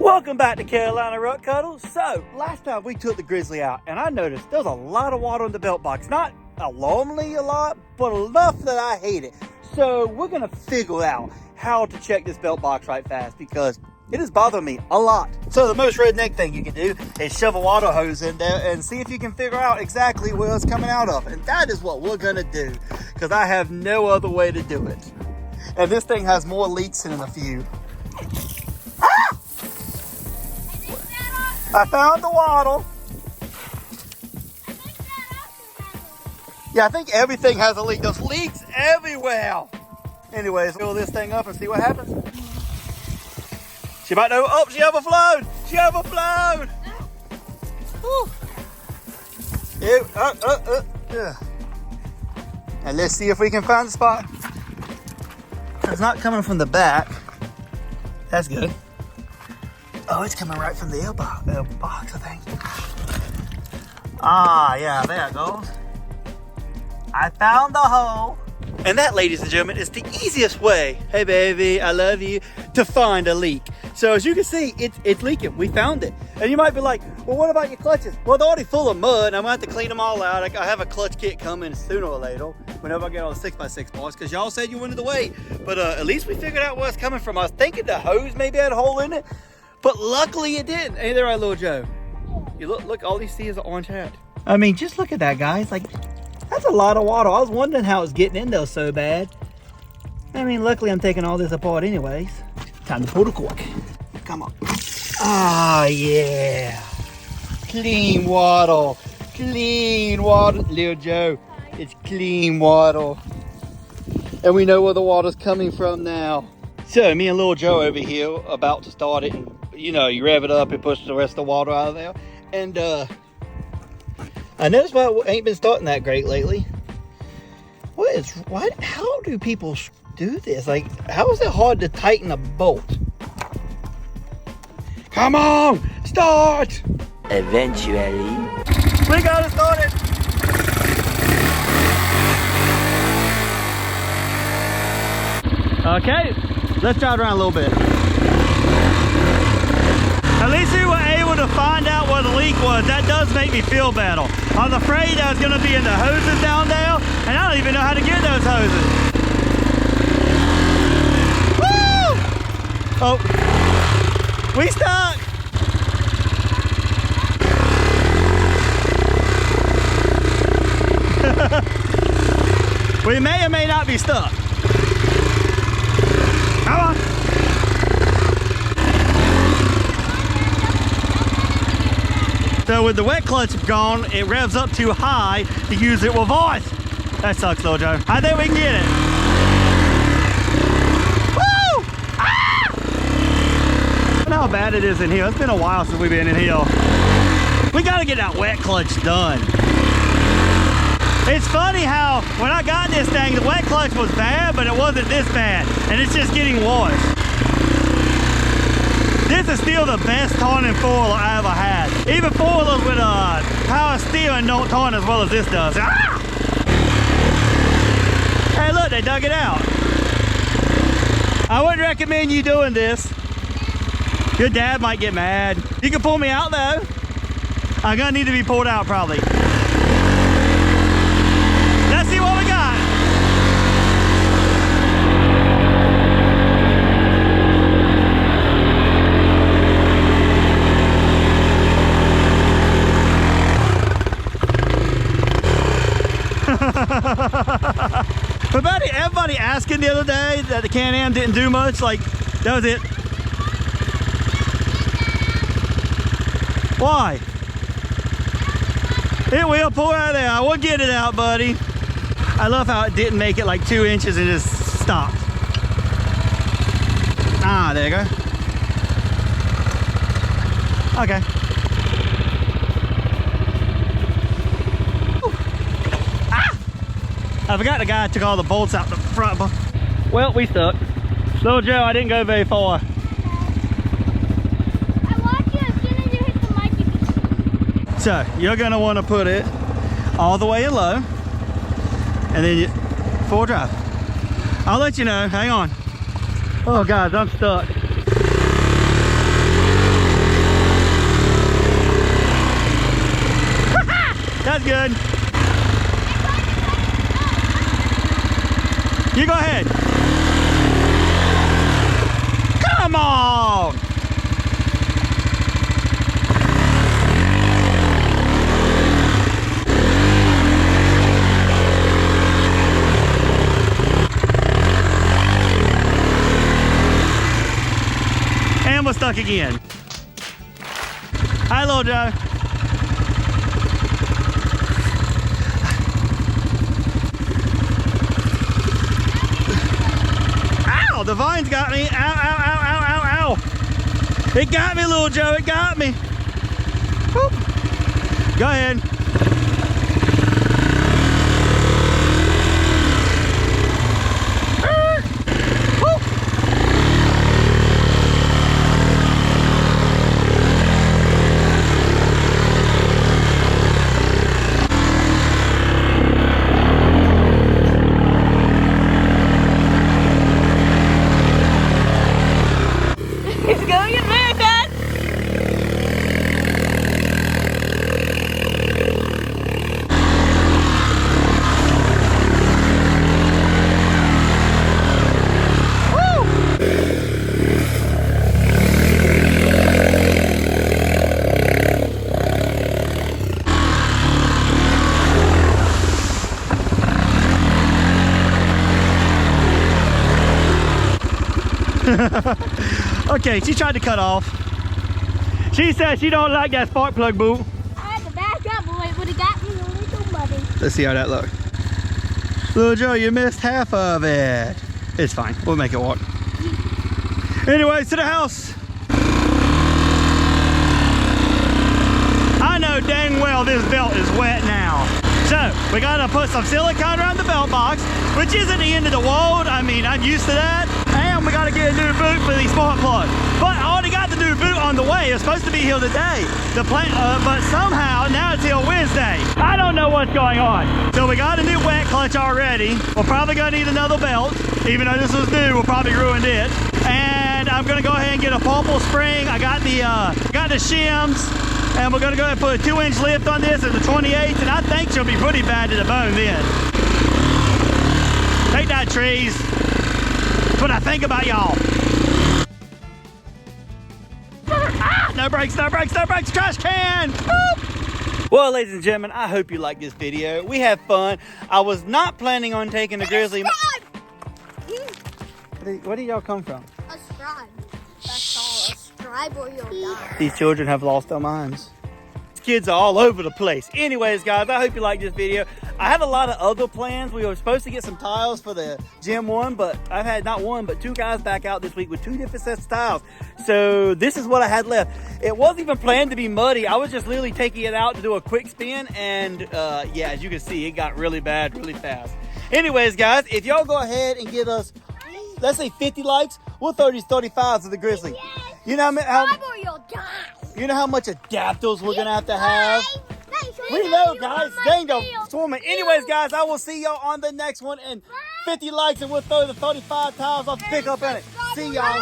Welcome back to Carolina Ruck Cuddles. So, last time we took the Grizzly out, and I noticed there's a lot of water in the belt box. Not alarmingly a lot, but enough that I hate it. So, we're going to figure out how to check this belt box right fast because it is bothering me a lot. So, the most redneck thing you can do is shove a water hose in there and see if you can figure out exactly where it's coming out of. And that is what we're going to do because I have no other way to do it. And this thing has more leaks than a few. I found the waddle. Yeah, I think everything has a leak. There's leaks everywhere. Anyways, fill this thing up and see what happens. She might know. Oh, she overflowed. She overflowed. Yeah. And let's see if we can find the spot. It's not coming from the back. That's good. Oh, it's coming right from the air box, I think. Ah, yeah, there it goes. I found the hole. And that, ladies and gentlemen, is the easiest way, hey baby, I love you, to find a leak. So as you can see, it's leaking. We found it. And you might be like, well, what about your clutches? Well, they're already full of mud, and I'm gonna have to clean them all out. I have a clutch kit coming sooner or later, whenever I get all the 6x6 parts, because y'all said you wanted to wait. But at least we figured out where it's coming from. I was thinking the hose maybe had a hole in it, but luckily it didn't. Ain't that right, little Joe? You look, all you see is an orange hat. I mean, just look at that, guys. Like, that's a lot of water. I was wondering how it's getting in there so bad. I mean, luckily I'm taking all this apart anyways. Time to pull the cork. Come on. Ah, yeah. Clean water. Clean water. Little Joe, it's clean water. And we know where the water's coming from now. So, me and little Joe over here about to start it. And, you know, you rev it up and push the rest of the water out of there. And, I noticed why it ain't been starting that great lately. How do people do this? Like, how is it hard to tighten a bolt? Come on, start! Eventually. We got it started! Okay, let's drive around a little bit. At least we were able to find out where the leak was. That does make me feel better. I was afraid I was going to be in the hoses down there, and I don't even know how to get those hoses. Woo! Oh, we stuck. We may or may not be stuck. Come on. So with the wet clutch gone, it revs up too high to use it with voice. That sucks, little Joe. I think we can get it. Woo! Ah! I don't know how bad it is in here. It's been a while since we've been in here. We gotta get that wet clutch done. It's funny how when I got this thing, the wet clutch was bad, but it wasn't this bad. And it's just getting worse. This is still the best turning four-wheeler I ever had. Even four-wheelers with power steering don't turn as well as this does. Ah! Hey, look, they dug it out. I wouldn't recommend you doing this. Your dad might get mad. You can pull me out, though. I'm gonna need to be pulled out, probably. Let's see what we got. But everybody asking the other day that the Can-Am didn't do much, like, that was it. Why? It will pull out of there. I will get it out, buddy. I love how it didn't make it like 2 inches and just stopped. Ah, there you go. Okay. I forgot the guy took all the bolts out the front. Well, we stuck. Little Joe, I didn't go very far. I watched you as soon as you hit the mic. So, you're going to want to put it all the way in low. And then full drive. I'll let you know. Hang on. Oh, guys, I'm stuck. That's good. You go ahead. Come on. And we're stuck again. Hi, little Joe. Ow, the vine's got me. Ow, ow, ow, ow, ow, ow. It got me, little Joe, it got me. Whoop. Go ahead. It's going in there, Dad. Okay, she tried to cut off. She said she don't like that spark plug boot. I had to back up, boy. It would have got me a little muddy. Let's see how that looks. Little Joe, you missed half of it. It's fine. We'll make it work. Anyways, to the house. I know dang well this belt is wet now. So, we gotta put some silicone around the belt box, which isn't the end of the world. I mean, I'm used to that. And we gotta get a new boot for the spark plug. But I already got the new boot on the way. It's supposed to be here today. But somehow, now it's here Wednesday. I don't know what's going on. So we got a new wet clutch already. We're probably gonna need another belt. Even though this was new, we'll probably ruined it. And I'm gonna go ahead and get a purple spring. I got the shims. And we're gonna go ahead and put a 2-inch lift on this at the 28th, and I think she'll be pretty bad to the bone then. Take that, trees. That's what I think about y'all. Ah, no brakes, no brakes, no brakes, trash can! Boop. Well, ladies and gentlemen, I hope you like this video. We had fun. I was not planning on taking the Grizzly. Where did y'all come from? A scribe. That's all. A scribe or you'll die. These children have lost their minds. Kids are all over the place. Anyways, guys, I hope you liked this video. I have a lot of other plans. We were supposed to get some tiles for the Gym 1, but I've had not one, but 2 guys back out this week with 2 different sets of tiles. So this is what I had left. It wasn't even planned to be muddy. I was just literally taking it out to do a quick spin, and yeah, as you can see, it got really bad really fast. Anyways, guys, if y'all go ahead and give us, let's say 50 likes, we'll throw these 35s of the Grizzly. Yes. You know how Or you'll die. you know how much adapters we're gonna have to have? We know, guys. Dang, go swimming. Anyways, guys, I will see y'all on the next one. And 50 likes, and we'll throw the 35 tiles off the pickup in it. See y'all.